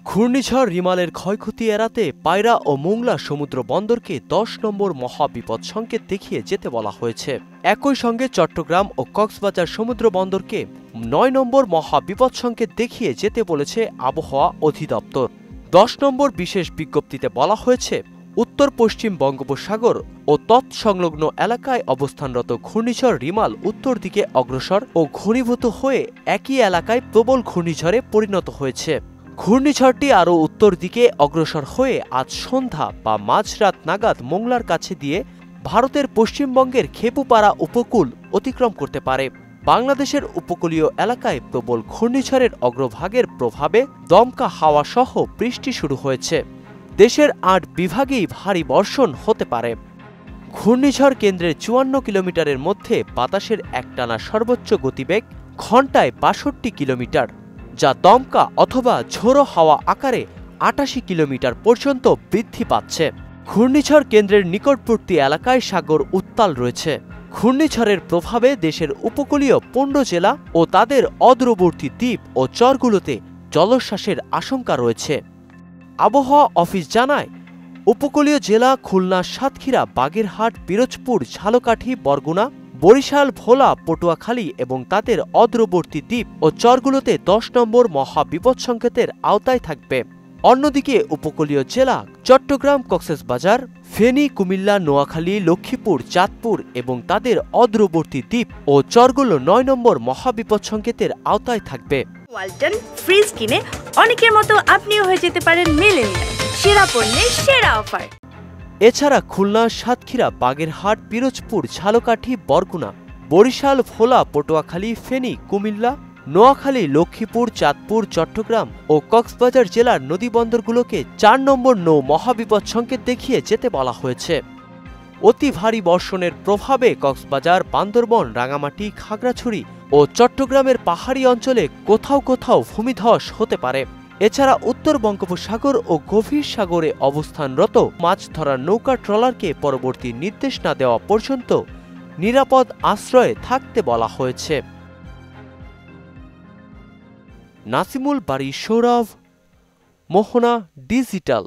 ঘূর্ণিঝড় রিমালের ক্ষয়ক্ষতি এড়াতে পায়রা ও মোংলা সমুদ্র বন্দরকে ১০ নম্বর মহাবিপদ সংকেত দেখিয়ে যেতে বলা হয়েছে। একই সঙ্গে চট্টগ্রাম ও কক্সবাজার সমুদ্র বন্দরকে ৯ নম্বর মহাবিপদ সংকেত দেখিয়ে যেতে বলেছে আবহাওয়া অধিদপ্তর। ১০ নম্বর বিশেষ বিজ্ঞপ্তিতে বলা হয়েছে, উত্তর পশ্চিম বঙ্গোপসাগর ও তৎসংলগ্ন এলাকায় অবস্থানরত ঘূর্ণিঝড় রিমাল উত্তর দিকে অগ্রসর ও ঘনীভূত হয়ে একই এলাকায় প্রবল ঘূর্ণিঝড়ে পরিণত হয়েছে। ঘূর্ণিঝড়টি আরও উত্তর দিকে অগ্রসর হয়ে আজ সন্ধ্যা বা মাঝরাত নাগাদ মোংলার কাছে দিয়ে ভারতের পশ্চিমবঙ্গের খেপুপাড়া উপকূল অতিক্রম করতে পারে। বাংলাদেশের উপকূলীয় এলাকায় প্রবল ঘূর্ণিঝড়ের অগ্রভাগের প্রভাবে দমকা হাওয়া সহ বৃষ্টি শুরু হয়েছে। দেশের ৮ বিভাগেই ভারী বর্ষণ হতে পারে। ঘূর্ণিঝড় কেন্দ্রের ৫৪ কিলোমিটারের মধ্যে বাতাসের একটানা সর্বোচ্চ গতিবেগ ঘণ্টায় ৬২ কিলোমিটার, যা দমকা অথবা ঝোড়ো হাওয়া আকারে ৮৮ কিলোমিটার পর্যন্ত বৃদ্ধি পাচ্ছে। ঘূর্ণিঝড় কেন্দ্রের নিকটবর্তী এলাকায় সাগর উত্তাল রয়েছে। ঘূর্ণিঝড়ের প্রভাবে দেশের উপকূলীয় ১৫ জেলা ও তাদের অদূরবর্তী দ্বীপ ও চরগুলোতে জলোচ্ছ্বাসের আশঙ্কা রয়েছে। আবহাওয়া অফিস জানায়, উপকূলীয় জেলা খুলনা, সাতক্ষীরা, বাগেরহাট, পিরোজপুর, ঝালকাঠি, বরগুনা, বরিশাল, ভোলা, পটুয়াখালী এবং তাদের অদূরবর্তী দ্বীপ ও চরগুলোতে ১০ নম্বর মহাবিপদ সংকেতের আওতায় থাকবে। অন্যদিকে উপকূলীয় জেলা চট্টগ্রাম, কক্সবাজার, ফেনী, কুমিল্লা, নোয়াখালী, লক্ষ্মীপুর, চাঁদপুর এবং তাদের অদূরবর্তী দ্বীপ ও চরগুলো ৯ নম্বর মহাবিপদ সংকেতের আওতায় থাকবে। ওয়ালটন ফ্রিজ কিনে অনেকের মতো আপনিও হয়ে যেতে পারেন মিলেনিয়াল, সেরা পণ্যের সেরা অফার। এছাড়া খুলনা, সাতক্ষীরা, বাগেরহাট, পিরোজপুর, ঝালকাঠি, বরগুনা, বরিশাল, ভোলা, পটুয়াখালী, ফেনী, কুমিল্লা, নোয়াখালী, লক্ষ্মীপুর, চাঁদপুর, চট্টগ্রাম ও কক্সবাজার জেলার নদীবন্দরগুলোকে ৪ নম্বর নৌ মহাবিপদ সংকেত দেখিয়ে যেতে বলা হয়েছে। অতি ভারী বর্ষণের প্রভাবে কক্সবাজার, বান্দরবন, রাঙামাটি, খাগড়াছড়ি ও চট্টগ্রামের পাহাড়ি অঞ্চলে কোথাও কোথাও ভূমিধস হতে পারে। এছাড়া উত্তর বঙ্গোপসাগর ও গভীর সাগরে অবস্থানরত মাছ ধরার নৌকা ট্রলারকে পরবর্তী নির্দেশ না দেওয়া পর্যন্ত নিরাপদ আশ্রয়ে থাকতে বলা হয়েছে। নাসিমুল বারী, সৌরভ, মোহনা ডিজিটাল।